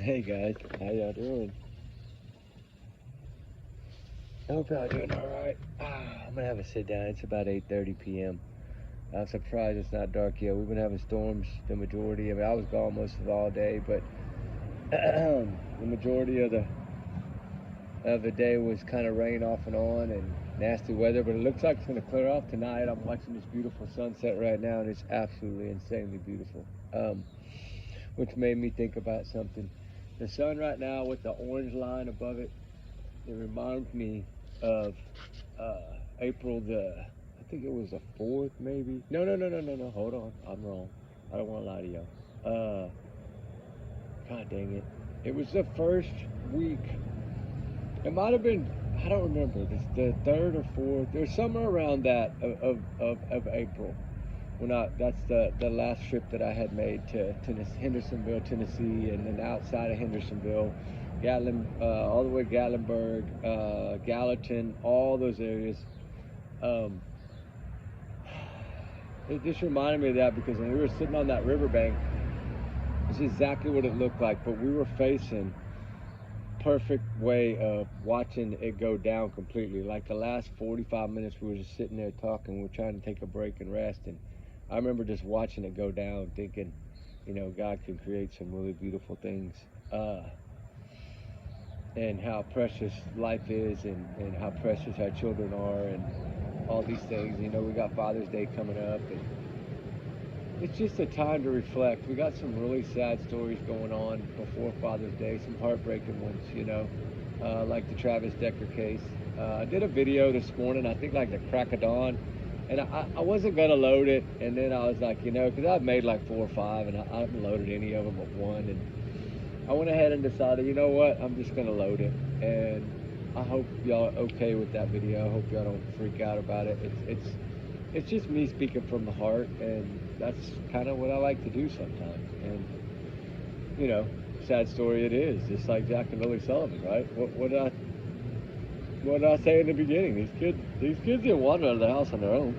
Hey guys, how y'all doing? I hope y'all doing alright. I'm gonna have a sit down. It's about 8:30 p.m. I'm surprised it's not dark yet. We've been having storms the majority of it. I was gone most of all day, but the majority of the day was kind of rain off and on and nasty weather. But it looks like it's gonna clear off tonight. I'm watching this beautiful sunset right now, and it's absolutely insanely beautiful. Which made me think about something. The sun right now with the orange line above it, it reminds me of April I think it was the 4th maybe. No, hold on. I'm wrong. I don't want to lie to y'all. God dang it. It was the first week. It might have been, I don't remember. It's the 3rd or 4th. There's somewhere around that of April. That's the last trip that I had made to Hendersonville, Tennessee, and then outside of Hendersonville, all the way Gatlinburg, Gallatin, all those areas. Um, it just reminded me of that because when we were sitting on that riverbank, it's exactly what it looked like. But we were facing perfect way of watching it go down completely. Like the last 45 minutes, we were just sitting there talking. We were trying to take a break and rest, and I remember just watching it go down, thinking, God can create some really beautiful things, and how precious life is, and how precious our children are, and all these things. We got Father's Day coming up, and it's just a time to reflect. We got some really sad stories going on before Father's Day, some heartbreaking ones, like the Travis Decker case. I did a video this morning, I think like the crack of dawn, and I wasn't going to load it, and then I was like, because I've made like 4 or 5, and I haven't loaded any of them but one, and I went ahead and decided, you know what, I'm just going to load it, and I hope y'all are okay with that video. I hope y'all don't freak out about it. It's just me speaking from the heart, and that's kind of what I like to do sometimes. And sad story it is, just like Jack and Lily Sullivan, right? What did I say in the beginning? These kids didn't wander out of the house on their own.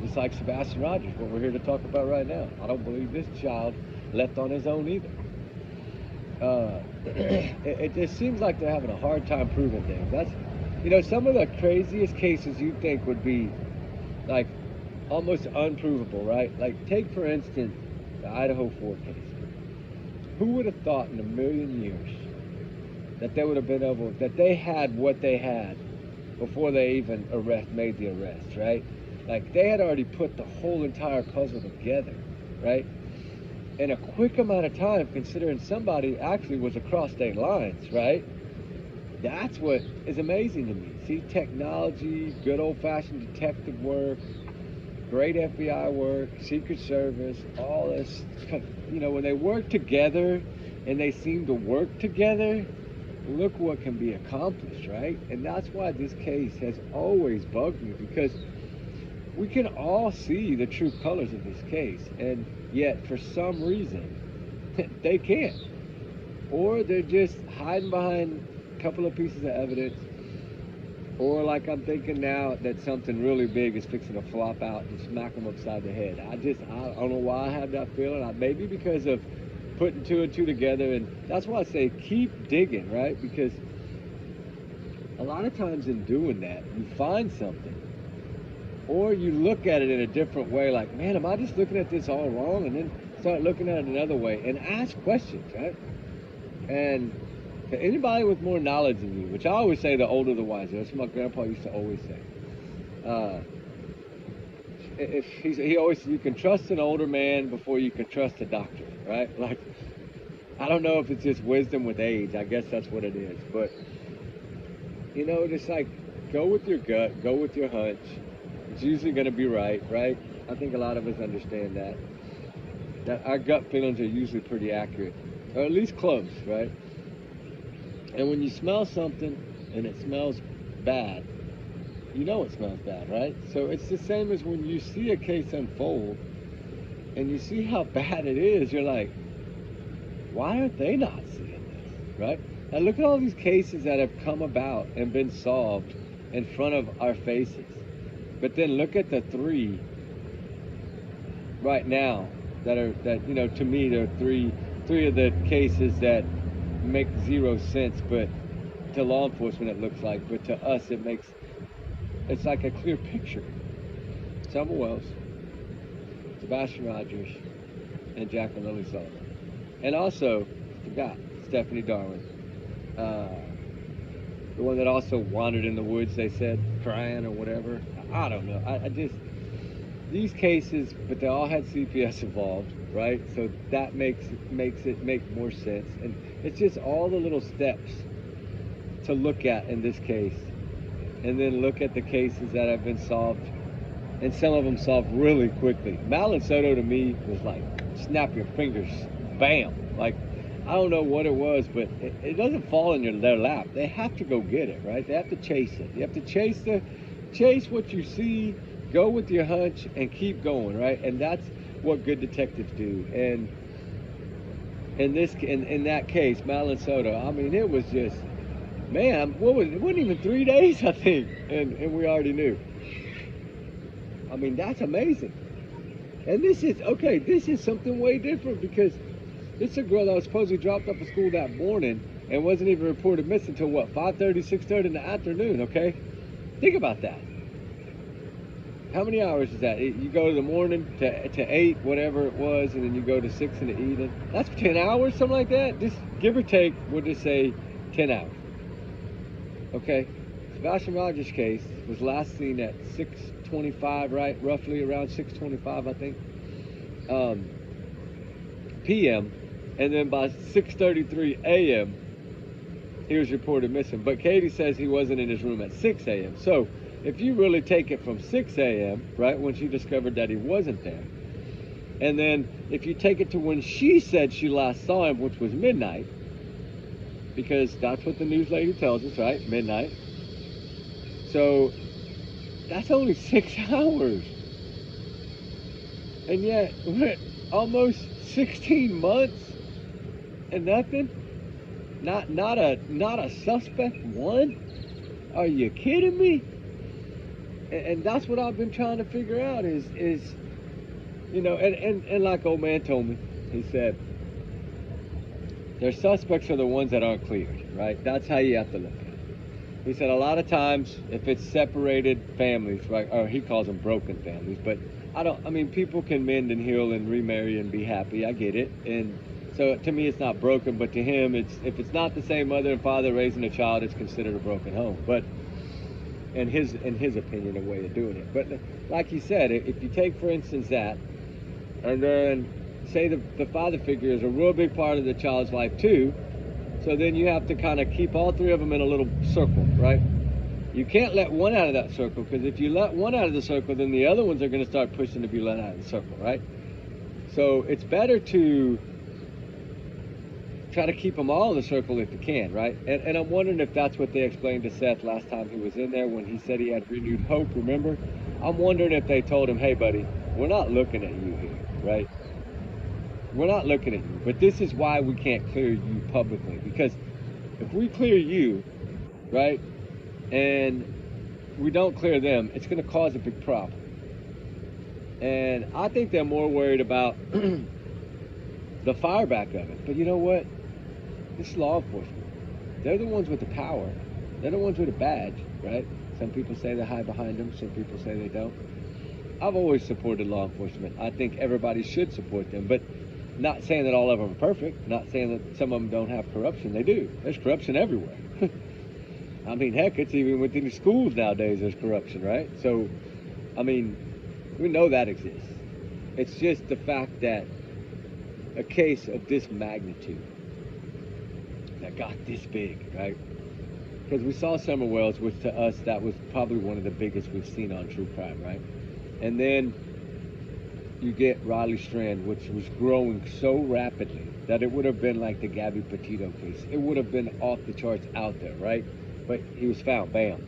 Just like Sebastian Rogers, what we're here to talk about right now. I don't believe this child left on his own either. It just seems like they're having a hard time proving things. That's some of the craziest cases you think would be like almost unprovable, right? Like take for instance the Idaho 4 case. Who would have thought in a million years that they would have been able, that they had what they had before they even made the arrest, right? Like they had already put the whole entire puzzle together, right? In a quick amount of time, considering somebody actually was across state lines, right? That's what is amazing to me. See, technology, good old-fashioned detective work, great FBI work, Secret Service, all this, when they work together and they seem to work together, look what can be accomplished, right? And that's why this case has always bugged me, because we can all see the true colors of this case, and yet for some reason they can't, or they're just hiding behind a couple of pieces of evidence, or like I'm thinking now that something really big is fixing to flop out and smack them upside the head. I don't know why I have that feeling. Maybe because of putting 2 and 2 together, and that's why I say keep digging, right? Because a lot of times in doing that, you find something, or you look at it in a different way, like, man, am I just looking at this all wrong? And then start looking at it another way and ask questions, right? And to anybody with more knowledge than you, which I always say, the older the wiser. That's what my grandpa used to always say. If he always said, you can trust an older man before you can trust a doctor, right? Like, I don't know if it's just wisdom with age. I guess that's what it is. But just like go with your gut, go with your hunch. It's usually going to be right? I think a lot of us understand that our gut feelings are usually pretty accurate, or at least close, right? And when you smell something and it smells bad, you know it smells bad, right? So it's the same as when you see a case unfold and you see how bad it is, you're like, why aren't they not seeing this, right? And look at all these cases that have come about and been solved in front of our faces. But then look at the 3 right now that to me, there are three of the cases that make zero sense, but to law enforcement it looks like, but to us it's like a clear picture. Selma Wells, Sebastian Rogers, and Jacqueline Lily Sullivan. And also, forgot, Stephanie Darwin. The one that also wandered in the woods, they said, crying or whatever. I don't know. I just, these cases, but they all had CPS involved, right? So that makes it make more sense. And it's just all the little steps to look at in this case. And then look at the cases that have been solved. And some of them solved really quickly. Malin Soto to me was like, snap your fingers, bam. Like, I don't know what it was, but it doesn't fall in their lap. They have to go get it, right? They have to chase it. You have to chase what you see, go with your hunch, and keep going, right? And that's what good detectives do. And in that case, Malin Soto, I mean, it was just, man, it wasn't even 3 days, I think, and we already knew. I mean, that's amazing. And this is something way different, because this is a girl that was supposedly dropped off at school that morning and wasn't even reported missing until, what, 5:30, 6:30 in the afternoon, okay? Think about that. How many hours is that? You go to the morning to 8, whatever it was, and then you go to 6 in the evening. That's 10 hours, something like that. Just give or take, we'll just say 10 hours. Okay? Sebastian Rogers' case was last seen at 6:25, right? Roughly around 6:25, I think, p.m. And then by 6:33 a.m., he was reported missing. But Katie says he wasn't in his room at 6 a.m. So if you really take it from 6 a.m., right, when she discovered that he wasn't there, and then if you take it to when she said she last saw him, which was midnight, because that's what the news lady tells us, right? Midnight. So that's only 6 hours. And yet, we're almost 16 months and nothing? Not a suspect, one? Are you kidding me? And that's what I've been trying to figure out is you know, and like old man told me, he said, their suspects are the ones that aren't cleared, right? That's how you have to look at it. He said a lot of times if it's separated families, right, or he calls them broken families, but I mean, people can mend and heal and remarry and be happy. I get it. And so to me, it's not broken, but to him, if it's not the same mother and father raising a child, it's considered a broken home. But in his opinion, a way of doing it. But like he said, if you take, for instance, that, and then say the father figure is a real big part of the child's life too, so then you have to kind of keep all three of them in a little circle, right? You can't let one out of that circle, because if you let one out of the circle, then the other ones are going to start pushing to be let out of the circle, right? So it's better to try to keep them all in the circle if you can, right? And I'm wondering if that's what they explained to Seth last time he was in there when he said he had renewed hope, remember? I'm wondering if they told him, hey, buddy, we're not looking at you here, right? We're not looking at you, but this is why we can't clear you publicly, because if we clear you, right, and we don't clear them, it's going to cause a big problem. And I think they're more worried about the fireback of it. But you know what? This is law enforcement. They're the ones with the power. They're the ones with a badge, right? Some people say they hide behind them. Some people say they don't. I've always supported law enforcement. I think everybody should support them. But not saying that all of them are perfect. Not saying that some of them don't have corruption. They do. There's corruption everywhere. I mean, heck, it's even within the schools nowadays there's corruption, right? So, I mean, we know that exists. It's just the fact that a case of this magnitude that got this big, right? Because we saw Summer Wells, which to us, that was probably one of the biggest we've seen on true crime, right? And then you get Riley Strand, which was growing so rapidly that it would have been like the Gabby Petito case. It would have been off the charts out there, right? But he was found, bam.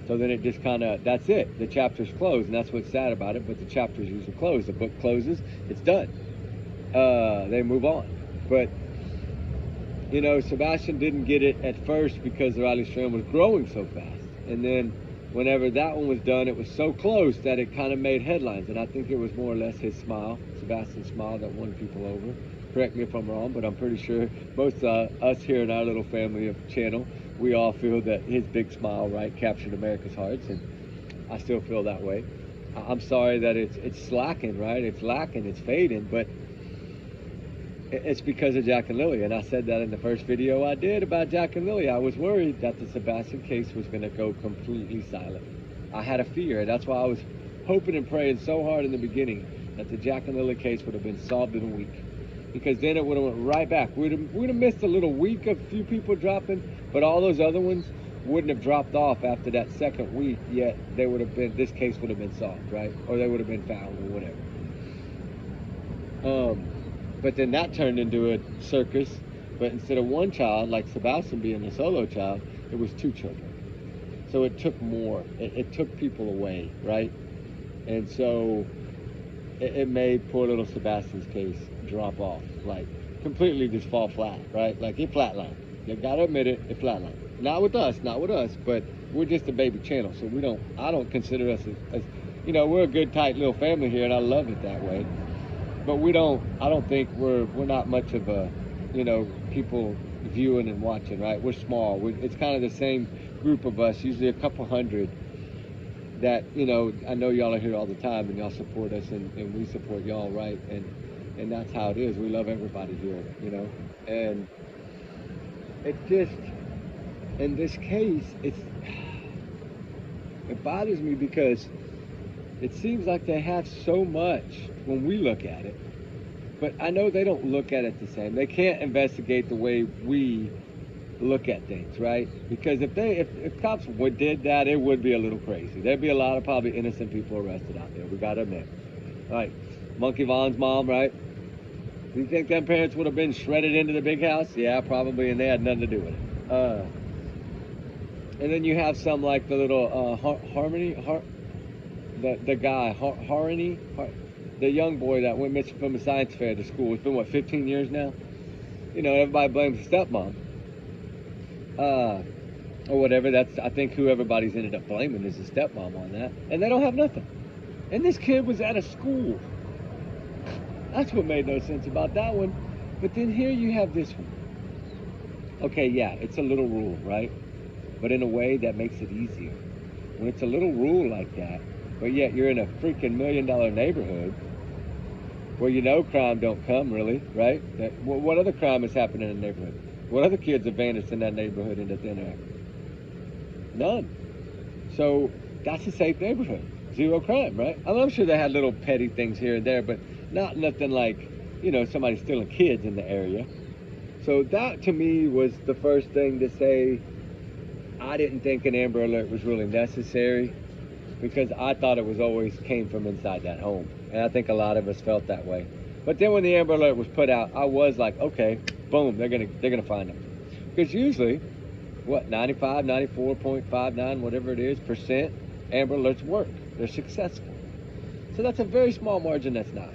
So then it just kind of, that's it. The chapter's closed, and that's what's sad about it, but the chapter's usually closed. The book closes, it's done. They move on. But, you know, Sebastian didn't get it at first because the Riley Strand was growing so fast. And then whenever that one was done, it was so close that it kind of made headlines. And I think it was more or less his smile, Sebastian's smile, that won people over. Correct me if I'm wrong, but I'm pretty sure most us here in our little family of channel, we all feel that his big smile, right, captured America's hearts, and I still feel that way. I'm sorry that it's slacking, right? It's lacking, it's fading, but it's because of Jack and Lily. And I said that in the first video I did about Jack and Lily. I was worried that the Sebastian case was going to go completely silent. I had a fear. That's why I was hoping and praying so hard in the beginning that the Jack and Lily case would have been solved in a week. Because then it would have went right back. We'd have missed a little week of few people dropping, but all those other ones wouldn't have dropped off after that second week, yet they would have been, this case would have been solved, right? Or they would have been found or whatever. But then that turned into a circus. But instead of one child, like Sebastian being the solo child, it was two children. So it took more. It took people away, right? And so it made poor little Sebastian's case drop off, like completely just fall flat, right? Like it flatlined. You gotta admit it, it flatlined. Not with us, but we're just a baby channel, so I don't consider us as we're a good tight little family here, and I love it that way. But I don't think we're not much of a, people viewing and watching, right? We're small. It's kind of the same group of us, usually a couple hundred that, I know y'all are here all the time and y'all support us and we support y'all, right? And that's how it is. We love everybody here, and it just, in this case, it bothers me because it seems like they have so much when we look at it, but I know they don't look at it the same. They can't investigate the way we look at things, right? Because if cops did that, it would be a little crazy. There'd be a lot of probably innocent people arrested out there. We gotta admit. Right. Monkey Vaughn's mom, right? Do you think them parents would have been shredded into the big house? Yeah, probably, and they had nothing to do with it. And then you have some like the little the guy, the young boy that went missing from a science fair to school. It's been, 15 years now? Everybody blames the stepmom. Or whatever. I think who everybody's ended up blaming is the stepmom on that. And they don't have nothing. And this kid was at a school. That's what made no sense about that one. But then here you have this one. Okay, yeah, it's a little rule, right? But in a way that makes it easier. When it's a little rule like that, but yet you're in a freaking $1 million neighborhood where crime don't come really, right? What other crime has happened in the neighborhood? What other kids have vanished in that neighborhood into thin air? None. So that's a safe neighborhood. Zero crime, right? I'm sure they had little petty things here and there, but not nothing like, somebody stealing kids in the area. So that to me was the first thing to say. I didn't think an Amber Alert was really necessary because I thought it was always came from inside that home. And I think a lot of us felt that way. But then when the Amber Alert was put out, I was like, okay, boom, they're gonna find them. Because usually, 94.59, whatever it is, percent, Amber Alerts work. They're successful. So that's a very small margin that's not.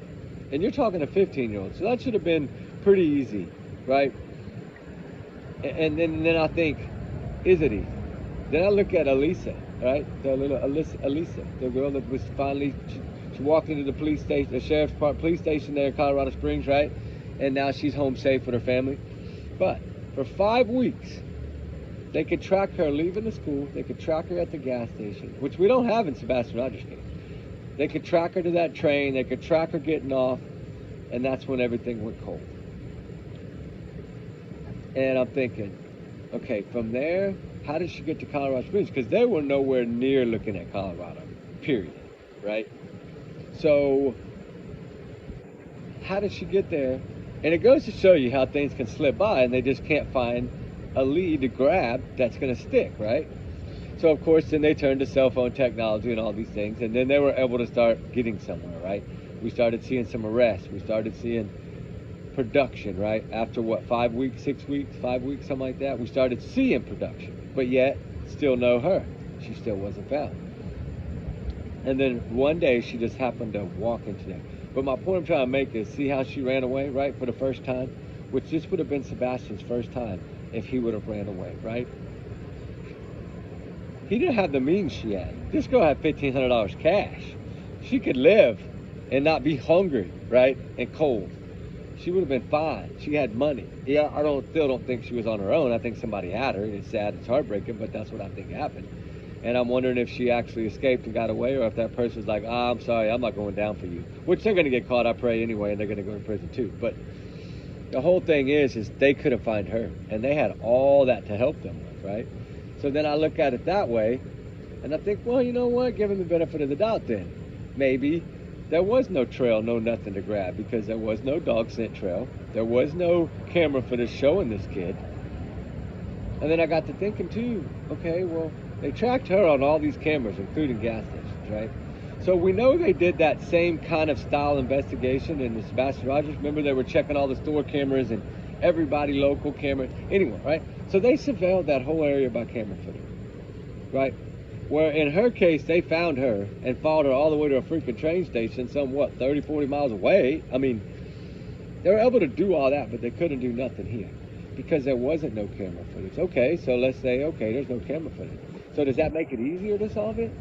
And you're talking a 15-year-old, so that should have been pretty easy, right? And then I think, is it easy? Then I look at Elisa, right? The little Elisa, the girl that was finally, she walked into the police station, the sheriff's police station there in Colorado Springs, right? And now she's home safe with her family. But for 5 weeks, they could track her leaving the school. They could track her at the gas station, which we don't have in Sebastian Rogers' case. They could track her to that train. They could track her getting off. And that's when everything went cold. And I'm thinking, okay, from there, how did she get to Colorado Springs? Because they were nowhere near looking at Colorado, period, right? So how did she get there? And it goes to show you how things can slip by and they just can't find a lead to grab that's going to stick, right? So, of course, then they turned to cell phone technology and all these things, and then they were able to start getting somewhere, right? We started seeing some arrests. We started seeing production, right? After 5 weeks, 6 weeks, 5 weeks, something like that, we started seeing production. But yet, still no her. She still wasn't found. And then one day, she just happened to walk into there. But my point I'm trying to make is, see how she ran away, right, for the first time? Which this would have been Sebastian's first time if he would have ran away, right? He didn't have the means she had. This girl had $1,500 cash. She could live and not be hungry, right, and cold. she would have been fine. She had money. Yeah, still don't think she was on her own. I think somebody had her. It's sad, it's heartbreaking, but that's what I think happened. And I'm wondering if she actually escaped and got away, or if that person's like, I'm sorry, I'm not going down for you. Which they're going to get caught, I pray, anyway, and they're going to go to prison too. But the whole thing is they couldn't find her, and they had all that to help them with, right? So then I look at it that way, and I think, well, you know what? Give them the benefit of the doubt then. Maybe there was no trail, no nothing to grab, because there was no dog scent trail. There was no camera footage showing this kid. And then I got to thinking too, okay, well, they tracked her on all these cameras, including gas stations, right? So we know they did that same kind of style investigation in the Sebastian Rogers. Remember, they were checking all the store cameras and everybody local cameras. Anyway, right? So they surveilled that whole area by camera footage, right? Where in her case, they found her and followed her all the way to a freaking train station, 30, 40 miles away. I mean, they were able to do all that, but they couldn't do nothing here because there wasn't no camera footage. Okay, so let's say, okay, there's no camera footage. So does that make it easier to solve it?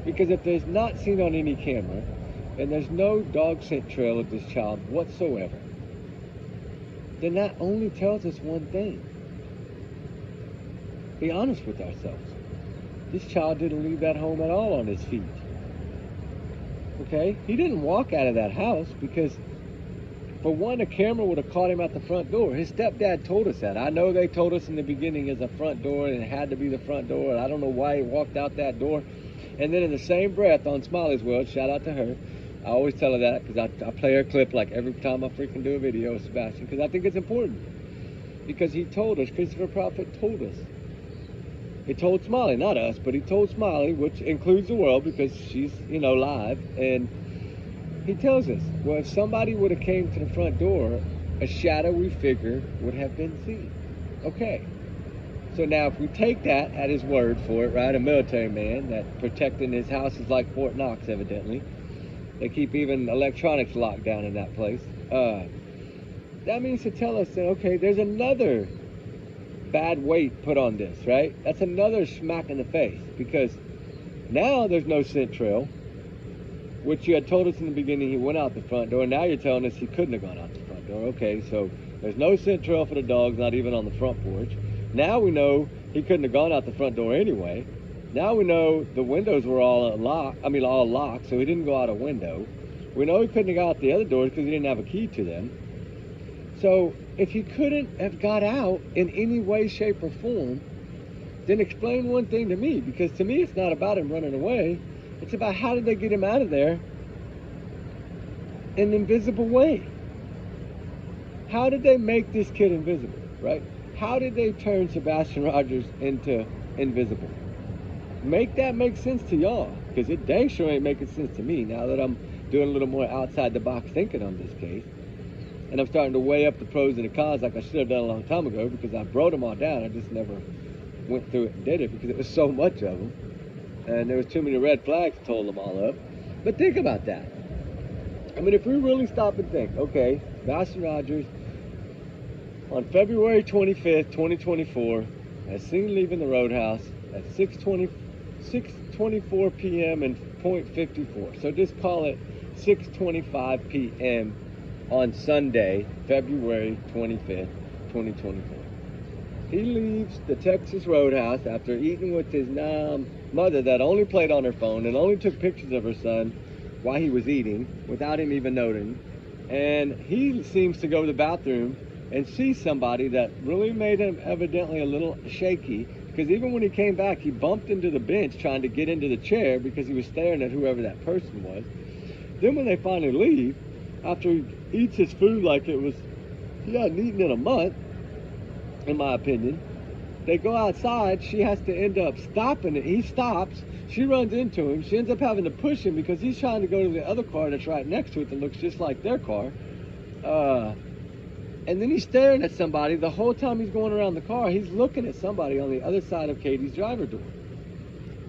Because if there's not seen on any camera, and there's no dog scent trail of this child whatsoever, then that only tells us one thing. Be honest with ourselves. This child didn't leave that home at all on his feet. Okay? He didn't walk out of that house because, for one, a camera would have caught him at the front door. His stepdad told us that. I know they told us in the beginning as a front door, and it had to be the front door, and I don't know why he walked out that door. And then in the same breath, on Smiley's World, shout out to her, I always tell her that because I play her clip like every time I freaking do a video with Sebastian, because I think it's important. Because he told us, Christopher Prophet told us. He told Smiley, not us, but he told Smiley, which includes the world because she's, live, and he tells us, well, if somebody would have came to the front door, a shadowy figure would have been seen. Okay. So now if we take that at his word for it, right, a military man that protecting his house is like Fort Knox, evidently. They keep even electronics locked down in that place. That means to tell us that, okay, there's another bad weight put on this, right? That's another smack in the face, because now there's no scent trail, which you had told us in the beginning he went out the front door. Now you're telling us he couldn't have gone out the front door. Okay, so there's no scent trail for the dogs, not even on the front porch. Now we know he couldn't have gone out the front door anyway. Now we know the windows were all locked, so he didn't go out a window. We know he couldn't have got out the other doors because he didn't have a key to them. So if he couldn't have got out in any way, shape, or form, then explain one thing to me, because to me it's not about him running away. It's about how did they get him out of there in an invisible way? How did they make this kid invisible, right? How did they turn Sebastian Rogers into invisible? Make that make sense to y'all, because it dang sure ain't making sense to me now that I'm doing a little more outside the box thinking on this case. And I'm starting to weigh up the pros and the cons like I should have done a long time ago, because I wrote them all down. I just never went through it and did it because it was so much of them. And there was too many red flags to hold them all up. But think about that. I mean, if we really stop and think, okay, Sebastian Rogers, on February 25th, 2024, as seen leaving the roadhouse at 6:24 p.m. and .54. So just call it 6:25 p.m. on Sunday, February 25th, 2024. He leaves the Texas roadhouse after eating with his mother that only played on her phone and only took pictures of her son while he was eating without him even noting. And he seems to go to the bathroom and see somebody that really made him evidently a little shaky, because even when he came back, he bumped into the bench trying to get into the chair because he was staring at whoever that person was. Then when they finally leave, after he eats his food like he hadn't eaten in a month, in my opinion, they go outside. She has to end up stopping it. He stops. She runs into him. She ends up having to push him because he's trying to go to the other car that's right next to it that looks just like their car. And then he's staring at somebody. The whole time he's going around the car, he's looking at somebody on the other side of Katie's driver door.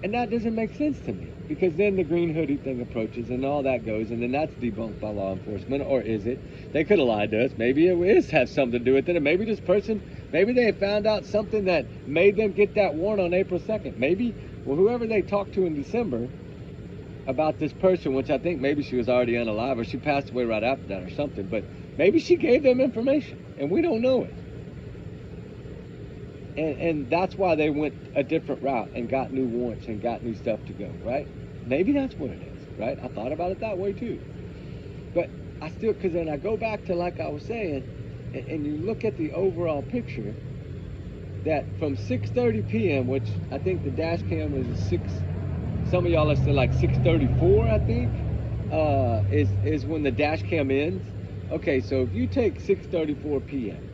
And that doesn't make sense to me, because then the green hoodie thing approaches and all that goes, and then that's debunked by law enforcement. Or is it? They could have lied to us. Maybe it is have something to do with it. And maybe this person, maybe they found out something that made them get that warrant on April 2nd. Maybe, well, whoever they talked to in December, about this person, which I think maybe she was already unalive or she passed away right after that or something, but maybe she gave them information and we don't know it. And that's why they went a different route and got new warrants and got new stuff to go, right? Maybe that's what it is, right? I thought about it that way too. But I still, because then I go back to like I was saying, and you look at the overall picture, that from 6:30 p.m., which I think the dash cam is 6, some of y'all are still like 6:34, I think, is when the dash cam ends. Okay, so if you take 6:34 p.m.,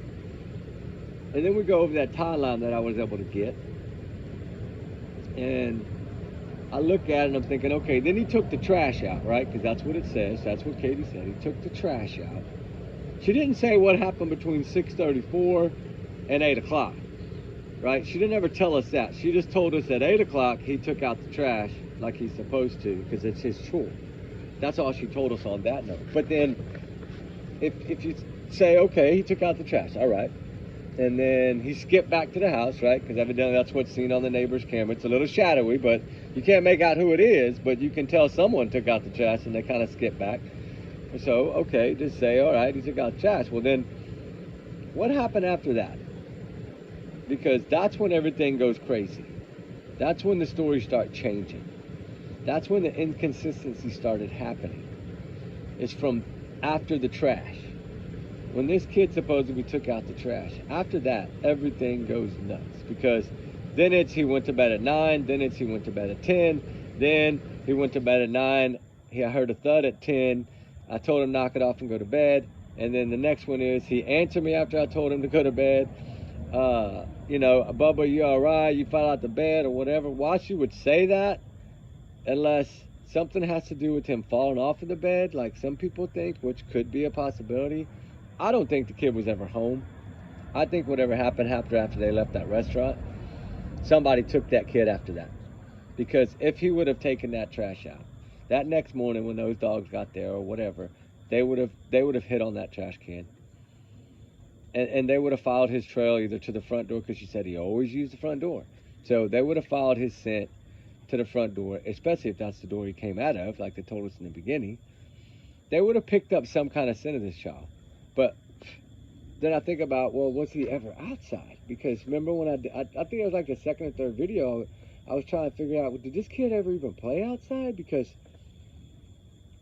and then we go over that timeline that I was able to get, and I look at it and I'm thinking, okay, then he took the trash out, right? Because that's what it says. That's what Katie said. He took the trash out. She didn't say what happened between 6:34 and 8 o'clock, right? She didn't ever tell us that. She just told us at 8 o'clock he took out the trash like he's supposed to because it's his chore. That's all she told us on that note. But then if you say, okay, he took out the trash, all right. And then he skipped back to the house, right? Because evidently that's what's seen on the neighbor's camera. It's a little shadowy, but you can't make out who it is, but you can tell someone took out the trash and they kind of skipped back. So, okay, just say, all right, he took out the trash. Well, then what happened after that? Because that's when everything goes crazy. That's when the stories start changing. That's when the inconsistency started happening. It's from after the trash. When this kid supposedly took out the trash, after that, everything goes nuts. Because then it's he went to bed at 9, then it's he went to bed at 10, then he went to bed at 9, I heard a thud at 10, I told him knock it off and go to bed, and then the next one is he answered me after I told him to go to bed, you know, Bubba, you all right, you fell out the bed or whatever. Why she would say that, unless something has to do with him falling off of the bed, like some people think, which could be a possibility. I don't think the kid was ever home. I think whatever happened after they left that restaurant, somebody took that kid after that. Because if he would have taken that trash out, that next morning when those dogs got there or whatever, they would have hit on that trash can. And they would have followed his trail either to the front door, because she said he always used the front door. So they would have followed his scent to the front door, especially if that's the door he came out of, like they told us in the beginning. They would have picked up some kind of scent of this child. But then I think about, well, was he ever outside? Because remember when I think it was like the second or third video, I was trying to figure out, well, did this kid ever even play outside? Because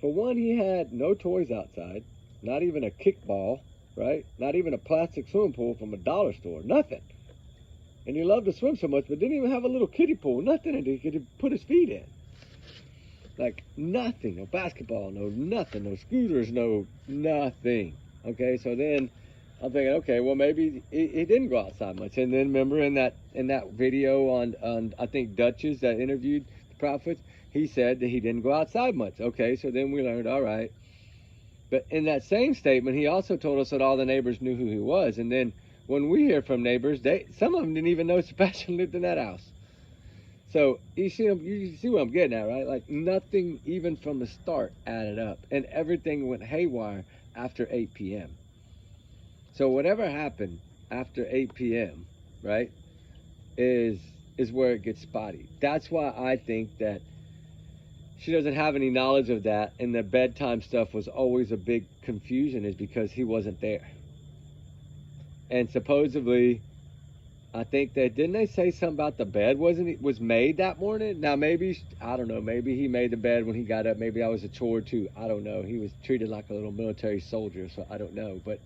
for one, he had no toys outside, not even a kickball, right? Not even a plastic swimming pool from a dollar store, nothing. And he loved to swim so much, but didn't even have a little kiddie pool, nothing that he could put his feet in. Like nothing, no basketball, no nothing, no scooters, no nothing. Okay, so then I'm thinking, okay, well maybe he didn't go outside much. And then remember in that video on I think Dutch's that interviewed the prophets, he said that he didn't go outside much. Okay, so then we learned, all right. But in that same statement, he also told us that all the neighbors knew who he was. And then when we hear from neighbors, some of them didn't even know Sebastian lived in that house. So you see what I'm getting at, right? Like nothing even from the start added up, and everything went haywire after 8 p.m. So whatever happened after 8 p.m., right, is where it gets spotty. That's why I think that she doesn't have any knowledge of that, and the bedtime stuff was always a big confusion, is because he wasn't there. And supposedly, I think didn't they say something about the bed was made that morning? Now maybe, I don't know, maybe he made the bed when he got up. Maybe that was a chore too. I don't know. He was treated like a little military soldier, so I don't know. But,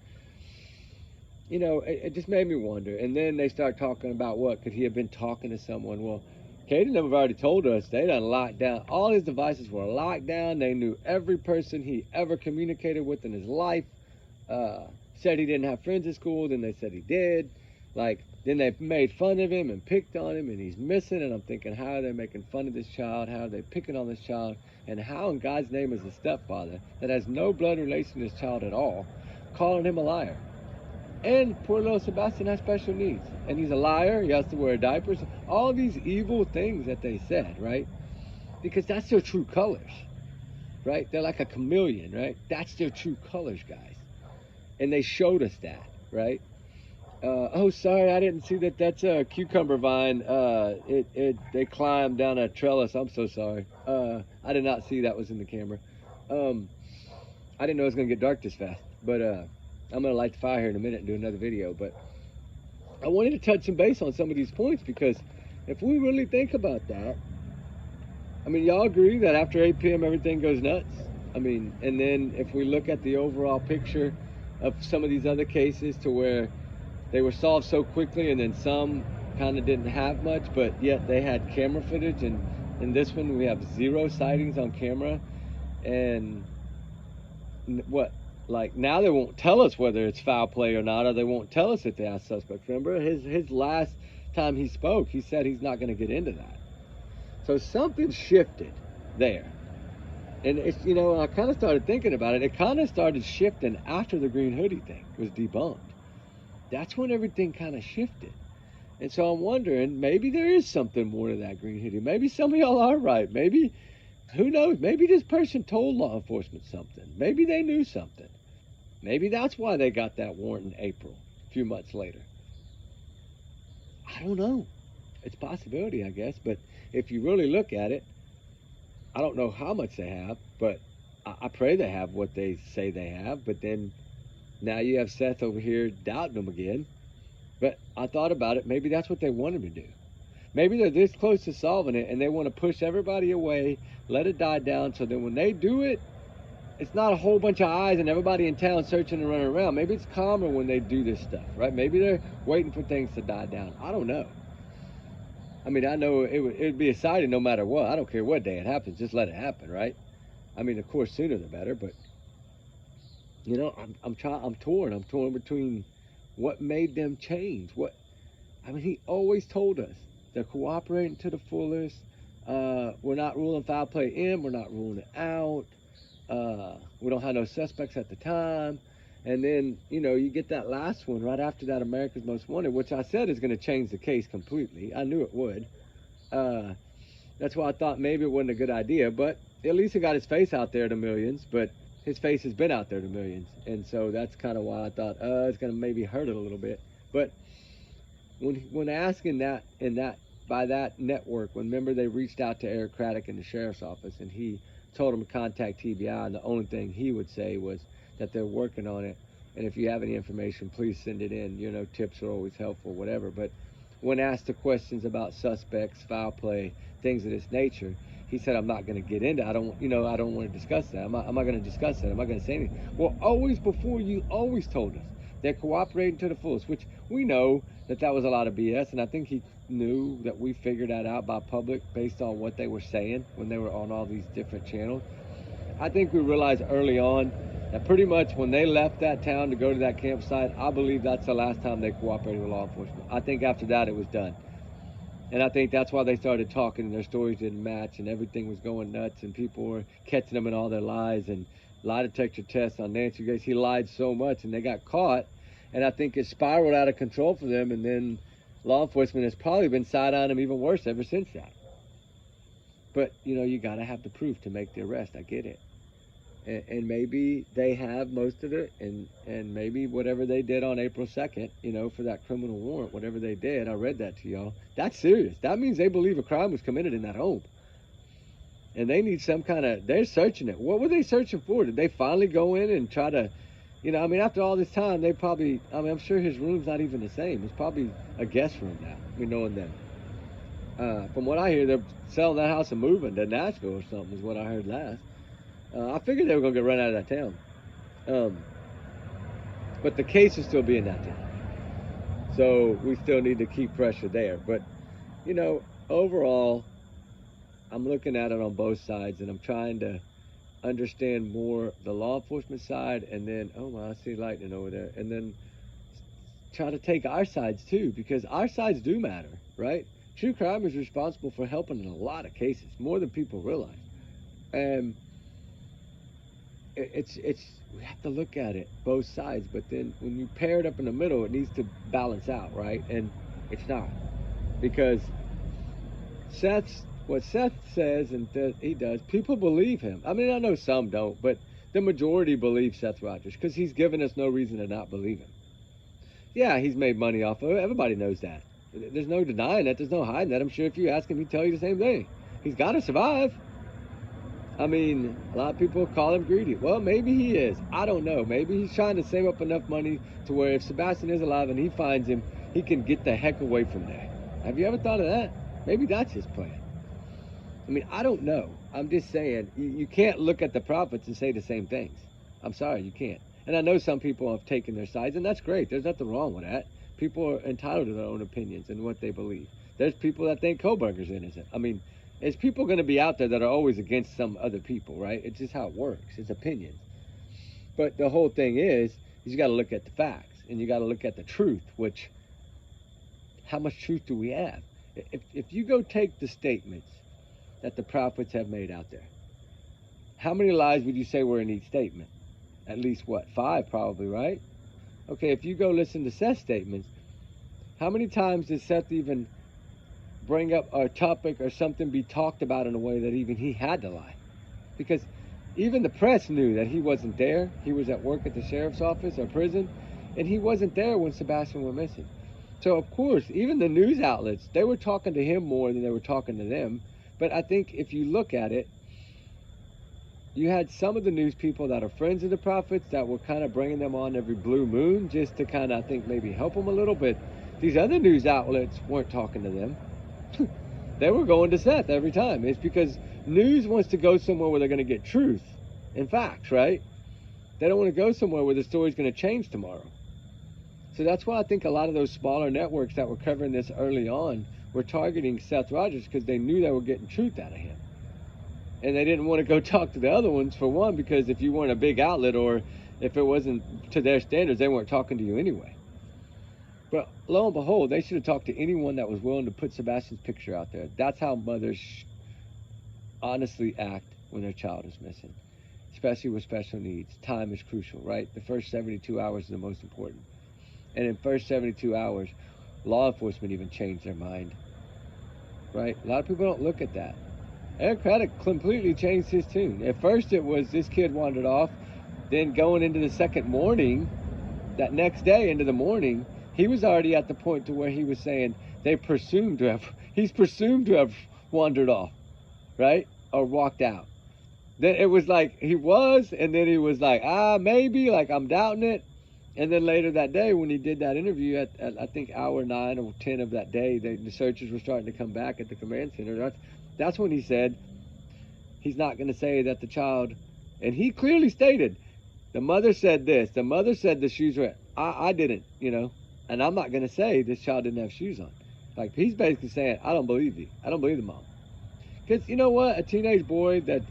you know, it just made me wonder. And then they start talking about what? Could he have been talking to someone? Well, Katie and them have already told us they done locked down. All his devices were locked down. They knew every person he ever communicated with in his life. Said he didn't have friends at school. Then they said he did. Like, then they made fun of him and picked on him, and he's missing. And I'm thinking, how are they making fun of this child? How are they picking on this child? And how in God's name is the stepfather that has no blood relation to this child at all calling him a liar? And poor little Sebastian has special needs, and he's a liar. He has to wear diapers. All these evil things that they said, right? Because that's their true colors, right? They're like a chameleon, right? That's their true colors, guys. And they showed us that, right? Oh, sorry, I didn't see that. That's a cucumber vine. They climbed down a trellis. I'm so sorry. I did not see that was in the camera. Um, I didn't know it was gonna get dark this fast. But I'm gonna light the fire here in a minute and do another video. But I wanted to touch some base on some of these points because if we really think about that, I mean, y'all agree that after 8 p.m. everything goes nuts? I mean, and then if we look at the overall picture of some of these other cases to where they were solved so quickly and then some kind of didn't have much, but yet they had camera footage, and in this one we have 0 sightings on camera. And what, like, now they won't tell us whether it's foul play or not, or they won't tell us if they have suspects. Remember his last time he spoke, he said he's not going to get into that. So something shifted there. And it's, you know, I kind of started thinking about it. It kind of started shifting after the green hoodie thing was debunked. That's when everything kind of shifted. And so I'm wondering, maybe there is something more to that green hoodie. Maybe some of y'all are right. Maybe, who knows? Maybe this person told law enforcement something. Maybe they knew something. Maybe that's why they got that warrant in April, a few months later. I don't know. It's a possibility, I guess. But if you really look at it, I don't know how much they have, but I pray they have what they say they have. But then now you have Seth over here doubting them again. But I thought about it. Maybe that's what they wanted to do. Maybe they're this close to solving it and they want to push everybody away, let it die down, so then when they do it, it's not a whole bunch of eyes and everybody in town searching and running around. Maybe it's calmer when they do this stuff, right? Maybe they're waiting for things to die down. I don't know. I mean, I know it'd be exciting no matter what. I don't care what day it happens. Just let it happen, right? I mean, of course, sooner the better. But you know, I'm torn. I'm torn between what made them change. I mean, he always told us they're cooperating to the fullest. We're not ruling foul play in. We're not ruling it out. We don't have no suspects at the time. And then, you know, you get that last one right after that, America's Most Wanted, which I said is going to change the case completely. I knew it would. That's why I thought maybe it wasn't a good idea. But at least he got his face out there to millions. But his face has been out there to millions. And so that's kind of why I thought, it's going to maybe hurt it a little bit. But when asking that by that network, remember they reached out to Eric Craddock in the sheriff's office, and he told him to contact TBI, and the only thing he would say was that they're working on it, and if you have any information, please send it in. You know, tips are always helpful, whatever. But when asked the questions about suspects, foul play, things of this nature, he said, I'm not going to get into it. I don't want to discuss that. I'm not going to discuss that. I'm not going to say anything. Well, always before, you always told us they're cooperating to the fullest, which we know that was a lot of BS, and I think he knew that we figured that out by public based on what they were saying when they were on all these different channels. I think we realized early on that pretty much when they left that town to go to that campsite, I believe that's the last time they cooperated with law enforcement. I think after that it was done. And I think that's why they started talking and their stories didn't match and everything was going nuts and people were catching them in all their lies and lie detector tests on Nancy Grace. He lied so much and they got caught. And I think it spiraled out of control for them. And then law enforcement has probably been side-eyeing them even worse ever since that. But, you know, you got to have the proof to make the arrest. I get it. And maybe they have most of it, and maybe whatever they did on April 2nd, you know, for that criminal warrant, whatever they did, I read that to y'all, that's serious. That means they believe a crime was committed in that home. And they need some kind of, they're searching it. What were they searching for? Did they finally go in and try to, you know, I mean, after all this time, they probably, I mean, I'm sure his room's not even the same. It's probably a guest room now, we knowing them. From what I hear, they're selling that house and moving to Nashville or something is what I heard last. I figured they were going to get run out of that town. But the case is still being that town. So we still need to keep pressure there. But, you know, overall, I'm looking at it on both sides, and I'm trying to understand more the law enforcement side, and then, oh, well, I see lightning over there. And then try to take our sides, too, because our sides do matter, right? True crime is responsible for helping in a lot of cases, more than people realize. And it's we have to look at it both sides, but then when you pair it up in the middle, it needs to balance out, right? And it's not, because what Seth says and he does, people believe him. I mean, I know some don't, but the majority believe Seth Rogers because he's given us no reason to not believe him. Yeah, he's made money off of it. Everybody knows that. There's no denying that. There's no hiding that. I'm sure if you ask him, he'd tell you the same thing. He's got to survive. I mean, a lot of people call him greedy. Well, maybe he is. I don't know. Maybe he's trying to save up enough money to where if Sebastian is alive and he finds him, he can get the heck away from there. Have you ever thought of that? Maybe that's his plan. I mean, I don't know. I'm just saying, you can't look at the prophets and say the same things. I'm sorry, you can't. And I know some people have taken their sides, and that's great. There's nothing wrong with that. People are entitled to their own opinions and what they believe. There's people that think Kohlberger's innocent. I mean, there's people going to be out there that are always against some other people, right? It's just how it works. It's opinions. But the whole thing is you got to look at the facts, and you got to look at the truth, which, how much truth do we have? If you go take the statements that the prophets have made out there, how many lies would you say were in each statement? At least, what, 5 probably, right? Okay, if you go listen to Seth's statements, how many times did Seth even bring up a topic or something be talked about in a way that even he had to lie? Because even the press knew that he wasn't there. He was at work at the sheriff's office or prison, and he wasn't there when Sebastian went missing. So, of course, even the news outlets, they were talking to him more than they were talking to them. But I think if you look at it, you had some of the news people that are friends of the prophets that were kind of bringing them on every blue moon just to kind of, I think, maybe help them a little. But these other news outlets weren't talking to them. They were going to Seth every time. It's because news wants to go somewhere where they're going to get truth and facts, right? They don't want to go somewhere where the story's going to change tomorrow. So that's why I think a lot of those smaller networks that were covering this early on were targeting Seth Rogers, because they knew they were getting truth out of him. And they didn't want to go talk to the other ones, for one, because if you weren't a big outlet or if it wasn't to their standards, they weren't talking to you anyway. But lo and behold, they should have talked to anyone that was willing to put Sebastian's picture out there. That's how mothers honestly act when their child is missing, especially with special needs. Time is crucial, right? The first 72 hours is the most important. And in first 72 hours, law enforcement even changed their mind, right? A lot of people don't look at that. Eric Craddock completely changed his tune. At first it was this kid wandered off. Then going into the second morning, that next day into the morning, he was already at the point to where he was saying he's presumed to have wandered off, right? Or walked out. Then it was like he was, and then he was like, maybe, like I'm doubting it. And then later that day when he did that interview at I think hour 9 or 10 of that day, the searchers were starting to come back at the command center. That's when he said he's not going to say that the child, and he clearly stated, the mother said this, the mother said the shoes were, I didn't, and I'm not going to say this child didn't have shoes on. Like, he's basically saying, I don't believe you. I don't believe the mom. Because you know what? A teenage boy that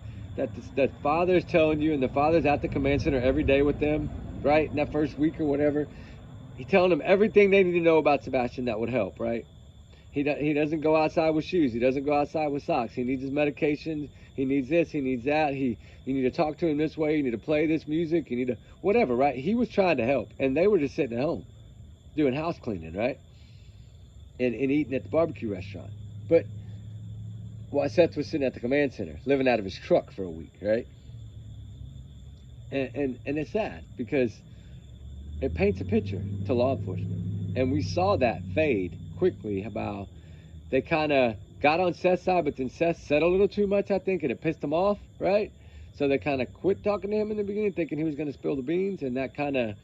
father's telling you, and the father's at the command center every day with them, right, in that first week or whatever, he's telling them everything they need to know about Sebastian that would help, right? He doesn't go outside with shoes. He doesn't go outside with socks. He needs his medication. He needs this. He needs that. You need to talk to him this way. You need to play this music. You need to whatever, right? He was trying to help, and they were just sitting at home doing house cleaning, right? And eating at the barbecue restaurant. But while Seth was sitting at the command center, living out of his truck for a week, right? And it's sad because it paints a picture to law enforcement, and we saw that fade quickly, about they kind of got on Seth's side, but then Seth said a little too much, I think, and it pissed them off, right? So they kind of quit talking to him in the beginning, thinking he was going to spill the beans, and that kind of,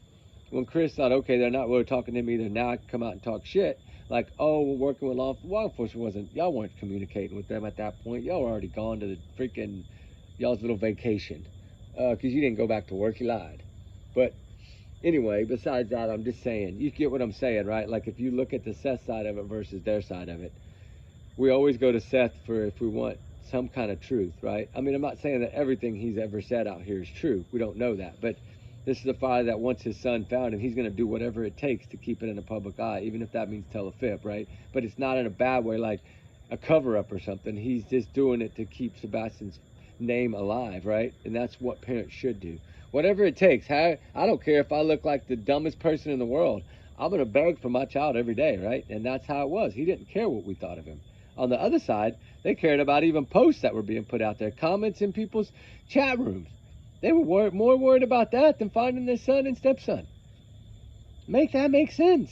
when Chris thought, okay, they're not really talking to him either, now I can come out and talk shit, like, oh, we're working with law enforcement y'all weren't communicating with them at that point. Y'all were already gone to the freaking, y'all's little vacation, because you didn't go back to work, you lied. But anyway, besides that, I'm just saying, you get what I'm saying, right? Like, if you look at the Seth side of it versus their side of it, we always go to Seth for if we want some kind of truth, right? I mean, I'm not saying that everything he's ever said out here is true. We don't know that. But this is a father that wants his son found, and he's going to do whatever it takes to keep it in the public eye, even if that means tell a fib, right? But it's not in a bad way, like a cover-up or something. He's just doing it to keep Sebastian's name alive, right? And that's what parents should do. Whatever it takes. I don't care if I look like the dumbest person in the world. I'm going to beg for my child every day, right? And that's how it was. He didn't care what we thought of him. On the other side, they cared about even posts that were being put out there, comments in people's chat rooms. They were more worried about that than finding their son and stepson. Make that make sense.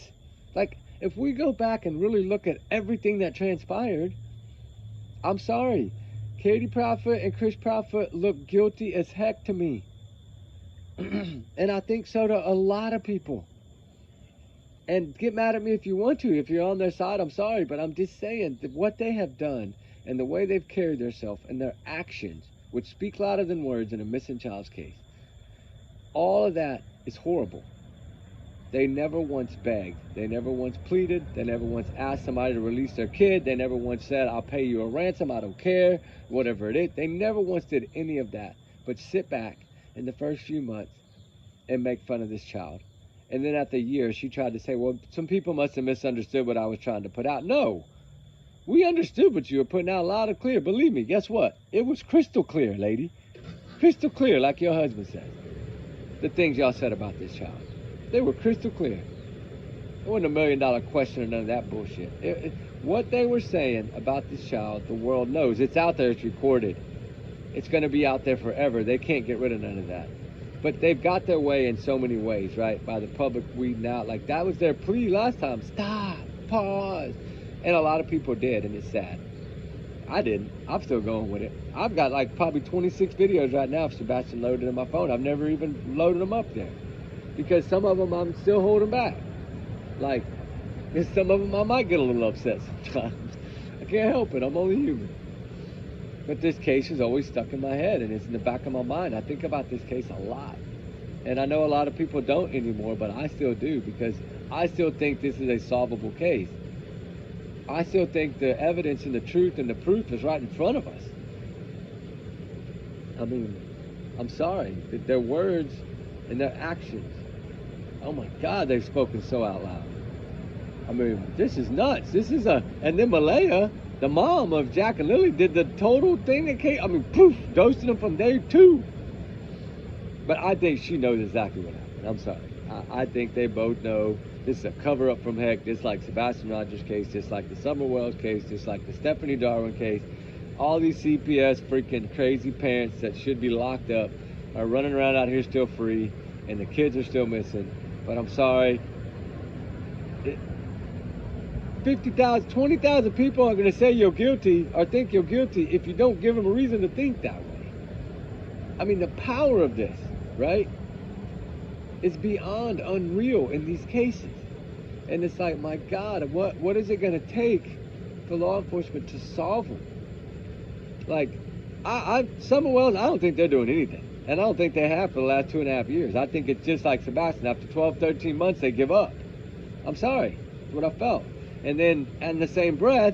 Like, if we go back and really look at everything that transpired, I'm sorry. Katie Prophet and Chris Prophet look guilty as heck to me. And I think so to a lot of people. And get mad at me if you want to. If you're on their side, I'm sorry. But I'm just saying that what they have done and the way they've carried themselves and their actions, which speak louder than words in a missing child's case, all of that is horrible. They never once begged. They never once pleaded. They never once asked somebody to release their kid. They never once said, I'll pay you a ransom. I don't care. Whatever it is. They never once did any of that. But sit back in the first few months and make fun of this child. And then after a year, she tried to say, well, some people must have misunderstood what I was trying to put out. No. We understood what you were putting out loud and clear. Believe me, guess what? It was crystal clear, lady. Crystal clear, like your husband said. The things y'all said about this child. They were crystal clear. It wasn't $1 million question or none of that bullshit. What they were saying about this child, the world knows. It's out there. It's recorded. It's going to be out there forever. They can't get rid of none of that. But they've got their way in so many ways, right? By the public weeding out. Like, that was their plea last time. Stop. Pause. And a lot of people did, and it's sad. I didn't. I'm still going with it. I've got like probably 26 videos right now of Sebastian loaded in my phone. I've never even loaded them up there. Because some of them I'm still holding back. Like, some of them I might get a little upset sometimes. I can't help it. I'm only human. But this case is always stuck in my head, and it's in the back of my mind. I think about this case a lot. And I know a lot of people don't anymore, but I still do, because I still think this is a solvable case. I still think the evidence and the truth and the proof is right in front of us. I mean, I'm sorry. Their words and their actions, oh my God, they've spoken so out loud. I mean, this is nuts. And then Malaya, the mom of Jack and Lily, did the total thing that came, I mean, poof, ghosted them from day 2. But I think she knows exactly what happened. I'm sorry. I think they both know this is a cover-up from heck, just like Sebastian Rogers' case, just like the Summer Wells case, just like the Stephanie Darwin case. All these CPS freaking crazy parents that should be locked up are running around out here still free, and the kids are still missing. But I'm sorry. 50,000, 20,000 people are going to say you're guilty or think you're guilty if you don't give them a reason to think that way. I mean, the power of this, right? It's beyond unreal in these cases. And it's like, my God, what is it going to take for law enforcement to solve them? Like, Summer Wells, I don't think they're doing anything. And I don't think they have for the last 2.5 years. I think it's just like Sebastian. After 12, 13 months, they give up. I'm sorry. That's what I felt. And then, in the same breath,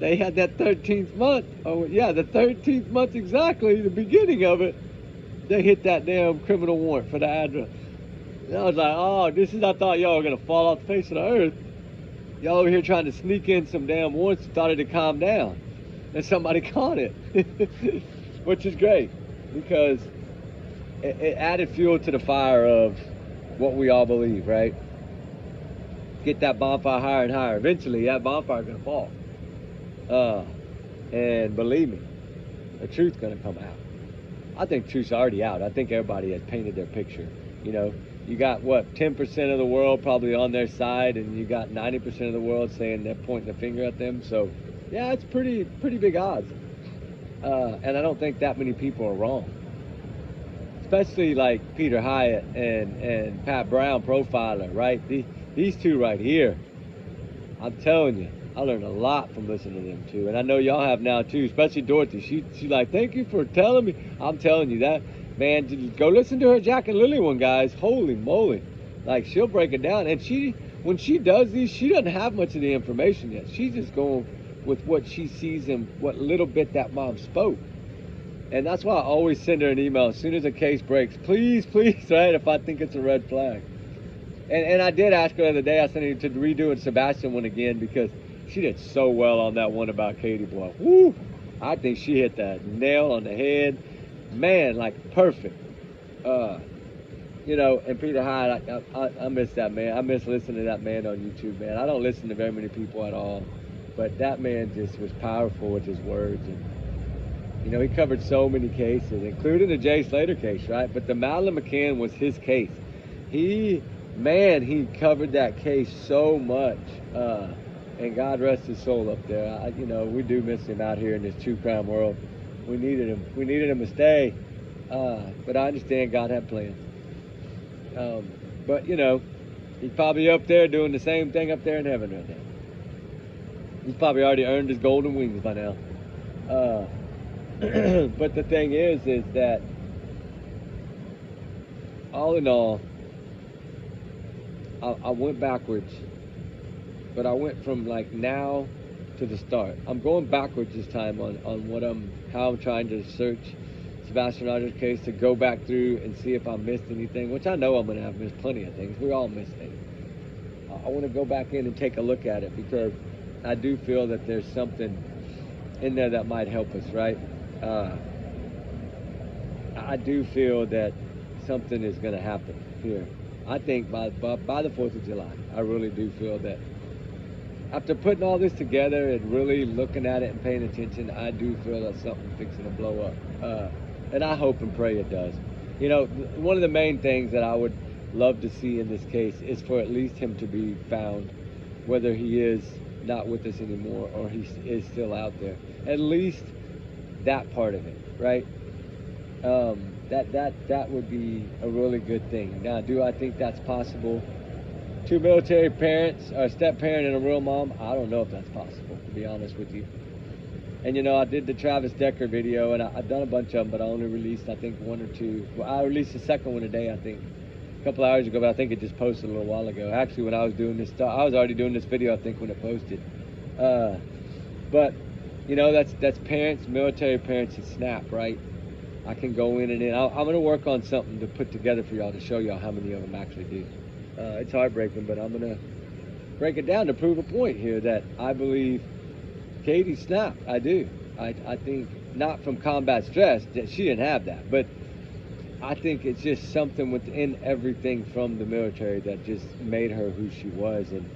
they had that 13th month. Oh, yeah, the 13th month exactly, the beginning of it, they hit that damn criminal warrant for the address. And I was like, oh, I thought y'all were going to fall off the face of the earth. Y'all over here trying to sneak in some damn warrants and thought it'd calm down. And somebody caught it. Which is great, because it added fuel to the fire of what we all believe, right? Get that bonfire higher and higher. Eventually, that bonfire is going to fall. And believe me, the truth's going to come out. I think truth's already out. I think everybody has painted their picture. You know, you got, 10% of the world probably on their side, and you got 90% of the world saying they're pointing the finger at them. So, yeah, it's pretty big odds. And I don't think that many people are wrong. Especially like Peter Hyatt and Pat Brown, profiler, right? These two right here. I'm telling you, I learned a lot from listening to them too. And I know y'all have now too, especially Dorothy. She's like, thank you for telling me. I'm telling you that, man, go listen to her Jack and Lily one, guys. Holy moly. Like, she'll break it down. And when she does these, she doesn't have much of the information yet. She's just going with what she sees and what little bit that mom spoke. And that's why I always send her an email as soon as a case breaks. Please, right, if I think it's a red flag. And I did ask her the other day, I sent her to redo the Sebastian one again, because she did so well on that one about Katie Boy. Woo! I think she hit that nail on the head. Man, like, perfect. You know, and Peter Hyde, I miss that man. I miss listening to that man on YouTube, man. I don't listen to very many people at all. But that man just was powerful with his words. And, you know, he covered so many cases, including the Jay Slater case, right? But the Madeline McCann was his case. He man, he covered that case so much. And God rest his soul up there. You know, we do miss him out here in this true crime world. We needed him. We needed him to stay. But I understand God had plans. But, you know, he's probably up there doing the same thing up there in heaven right now. He's probably already earned his golden wings by now. But the thing is that all in all, I went backwards, but I went from like now to the start. I'm going backwards this time on how I'm trying to search Sebastian Rogers' case, to go back through and see if I missed anything, which I know I'm gonna have missed plenty of things. We all miss things. I want to go back in and take a look at it, because I do feel that there's something in there that might help us, right? I do feel that something is going to happen here. I think by the 4th of July, I really do feel that after putting all this together and really looking at it and paying attention, I do feel that something's fixing to blow up. And I hope and pray it does. You know, one of the main things that I would love to see in this case is for at least him to be found, whether he is not with us anymore or he is still out there. At least that part of it, right? That would be a really good thing. Now, do I think that's possible? 2 military parents, or a step-parent and a real mom, I don't know if that's possible, to be honest with you. And, you know, I did the Travis Decker video, and I've done a bunch of them, but I only released, I think, 1 or 2. Well, I released the second one today, I think, a couple hours ago, but I think it just posted a little while ago. Actually, when I was doing this stuff, I was already doing this video, I think, when it posted. But, you know, that's parents, military parents at SNAP, right? I can go in and in. I'm going to work on something to put together for y'all to show y'all how many of them actually do. It's heartbreaking, but I'm going to break it down to prove a point here that I believe Katie snapped. I do. I think not from combat stress, that she didn't have that, but I think it's just something within everything from the military that just made her who she was, and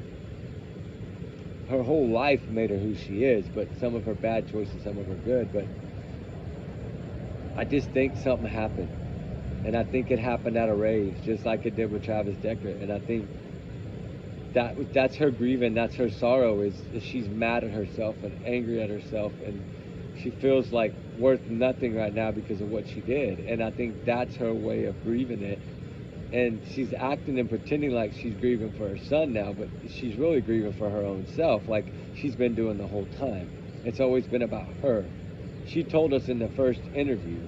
her whole life made her who she is, but some of her bad choices, some of her good. But I just think something happened, and I think it happened at a rage, just like it did with Travis Decker. And I think that's her grieving, that's her sorrow, is she's mad at herself and angry at herself, and she feels like worth nothing right now because of what she did. And I think that's her way of grieving it. And she's acting and pretending like she's grieving for her son now, but she's really grieving for her own self, like she's been doing the whole time. It's always been about her. She told us in the first interview,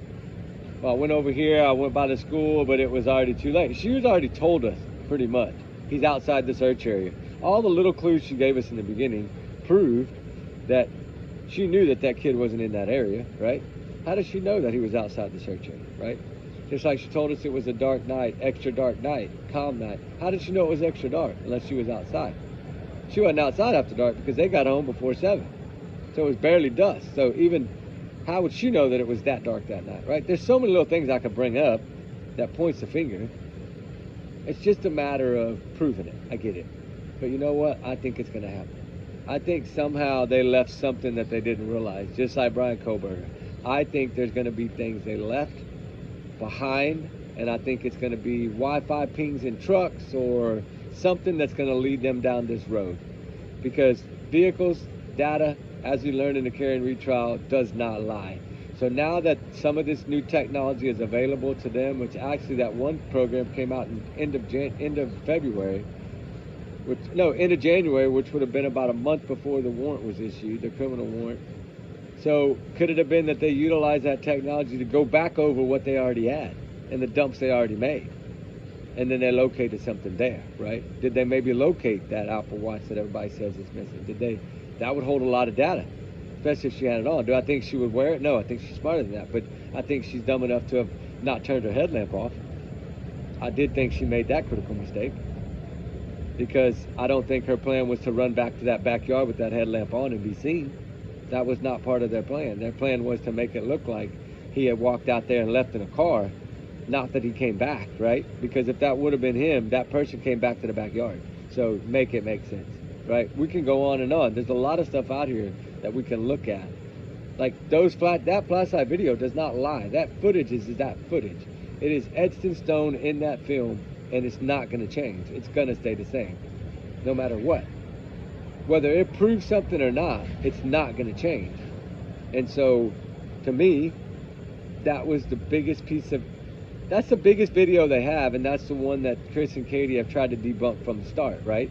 well, I went over here, I went by the school, but it was already too late. She was already told us, pretty much, he's outside the search area. All the little clues she gave us in the beginning proved that she knew that that kid wasn't in that area, right? How does she know that he was outside the search area, right? Just like she told us it was a dark night, extra dark night, calm night. How did she know it was extra dark unless she was outside? She wasn't outside after dark because they got home before 7. So it was barely dusk. So even, how would she know that it was that dark that night, right? There's so many little things I could bring up that points the finger. It's just a matter of proving it. I get it. But you know what? I think it's going to happen. I think somehow they left something that they didn't realize, just like Brian Koberger. I think there's going to be things they left behind, and I think it's going to be Wi-Fi pings in trucks or something that's going to lead them down this road. Because vehicles, data, as we learned in the carry and retrial, does not lie. So now that some of this new technology is available to them, which actually that one program came out in end of January, which would have been about a month before the warrant was issued, the criminal warrant. So could it have been that they utilized that technology to go back over what they already had and the dumps they already made? And then they located something there, right? Did they maybe locate that Apple Watch that everybody says is missing? That would hold a lot of data, especially if she had it on. Do I think she would wear it? No, I think she's smarter than that. But I think she's dumb enough to have not turned her headlamp off. I did think she made that critical mistake, because I don't think her plan was to run back to that backyard with that headlamp on and be seen. That was not part of their plan. Their plan was to make it look like he had walked out there and left in a car, not that he came back, right? Because if that would have been him, that person came back to the backyard. So make it make sense, right? We can go on and on. There's a lot of stuff out here that we can look at. Like that flat video does not lie. That footage is that footage. It is etched in stone in that film and it's not going to change. It's going to stay the same, no matter what. Whether it proves something or not, it's not going to change. And so, to me, that was the biggest that's the biggest video they have, and that's the one that Chris and Katie have tried to debunk from the start, right?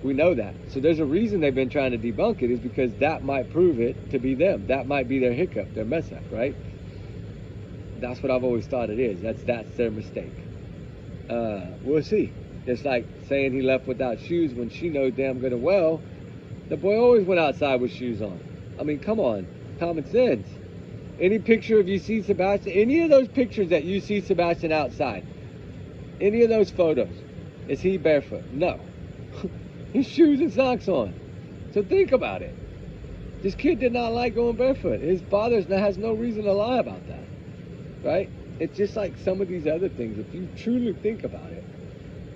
We know that. So there's a reason they've been trying to debunk it, is because that might prove it to be them. That might be their hiccup, their mess up, right? That's what I've always thought it is. That's their mistake. We'll see. It's like saying he left without shoes when she knows damn good and well the boy always went outside with shoes on. I mean, come on, common sense. Any picture of you see Sebastian, any of those pictures that you see Sebastian outside, any of those photos, is he barefoot? No. His shoes and socks on. So think about it. This kid did not like going barefoot. His father has no reason to lie about that, right? It's just like some of these other things. If you truly think about it,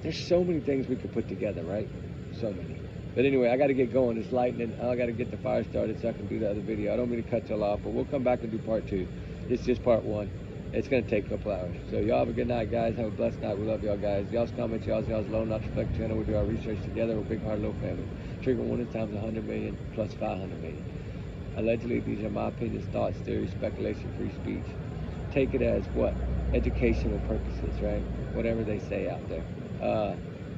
there's so many things we could put together, right? So many. But anyway, I got to get going. It's lightning. I got to get the fire started so I can do the other video. I don't mean to cut y'all off, but we'll come back and do part 2. It's just part 1. It's going to take a couple hours. So y'all have a good night, guys. Have a blessed night. We love y'all, guys. Y'all's comments, y'all's alone, not reflect channel. We do our research together. We're a big heart, little family. Trigger warning times 100 million plus 500 million. Allegedly, these are my opinions, thoughts, theories, speculation, free speech. Take it as what? Educational purposes, right? Whatever they say out there.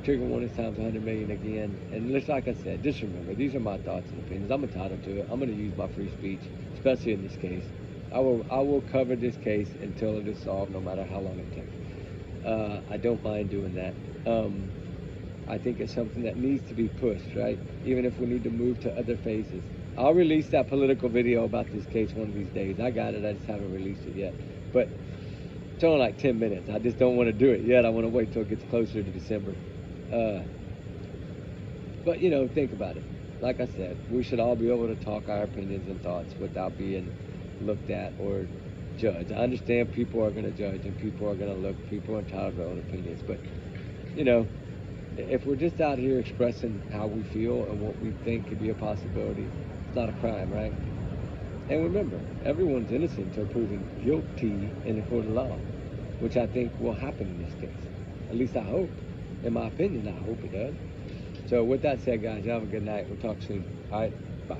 Trigger warning times 100 million again. And just like I said, just remember, these are my thoughts and opinions. I'm entitled to it. I'm going to use my free speech, especially in this case. I will cover this case until it is solved, no matter how long it takes. I don't mind doing that. I think it's something that needs to be pushed, right? Even if we need to move to other phases. I'll release that political video about this case one of these days. I got it. I just haven't released it yet. But it's only like 10 minutes. I just don't want to do it yet. I want to wait till it gets closer to December. But, you know, think about it. Like I said, we should all be able to talk our opinions and thoughts without being looked at or judged. I understand people are going to judge and people are going to look. People are entitled to their own opinions. But, you know, if we're just out here expressing how we feel and what we think could be a possibility, it's not a crime, right? And remember, everyone's innocent until proven guilty in the court of law, which I think will happen in this case. At least I hope. In my opinion, I hope it does. So with that said, guys, y'all have a good night. We'll talk soon. All right? Bye.